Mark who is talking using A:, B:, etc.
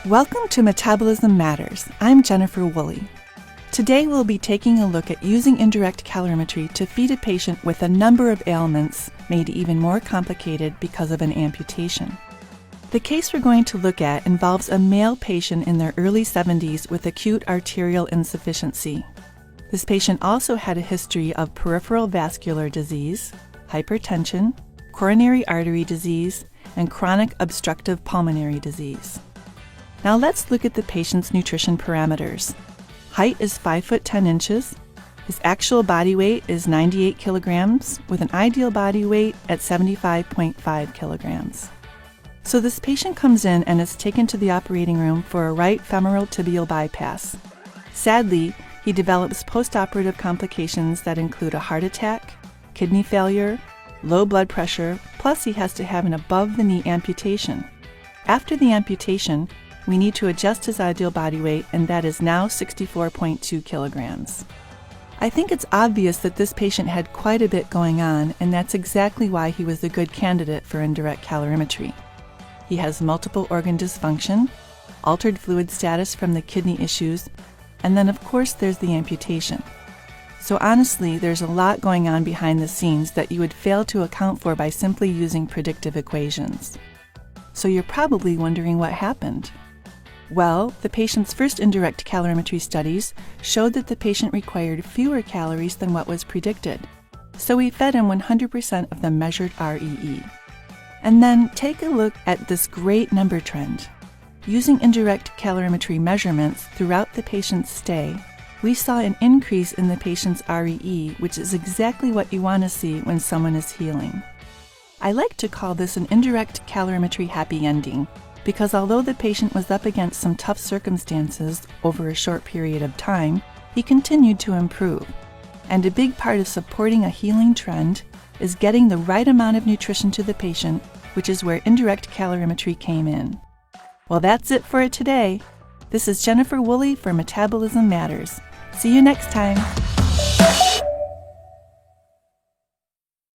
A: Welcome to Metabolism Matters. I'm Jennifer Woolley. Today we'll be taking a look at using indirect calorimetry to feed a patient with a number of ailments made even more complicated because of an amputation. The case we're going to look at involves a male patient in their early 70s with acute arterial insufficiency. This patient also had a history of peripheral vascular disease, hypertension, coronary artery disease, and chronic obstructive pulmonary disease. Now let's look at the patient's nutrition parameters. Height is 5 foot 10 inches. His actual body weight is 98 kilograms with an ideal body weight at 75.5 kilograms. So this patient comes in and is taken to the operating room for a right femoral tibial bypass. Sadly, he develops postoperative complications that include a heart attack, kidney failure, low blood pressure, plus he has to have an above-the-knee amputation. After the amputation, we need to adjust his ideal body weight, and that is now 64.2 kilograms. I think it's obvious that this patient had quite a bit going on, and that's exactly why he was a good candidate for indirect calorimetry. He has multiple organ dysfunction, altered fluid status from the kidney issues, and then of course there's the amputation. So honestly, there's a lot going on behind the scenes that you would fail to account for by simply using predictive equations. So you're probably wondering what happened. Well, the patient's first indirect calorimetry studies showed that the patient required fewer calories than what was predicted. So we fed him 100% of the measured REE. And then take a look at this great number trend. Using indirect calorimetry measurements throughout the patient's stay, we saw an increase in the patient's REE, which is exactly what you want to see when someone is healing. I like to call this an indirect calorimetry happy ending, because although the patient was up against some tough circumstances over a short period of time, he continued to improve. And a big part of supporting a healing trend is getting the right amount of nutrition to the patient, which is where indirect calorimetry came in. Well, that's it for today. This is Jennifer Woolley for Metabolism Matters. See you next time.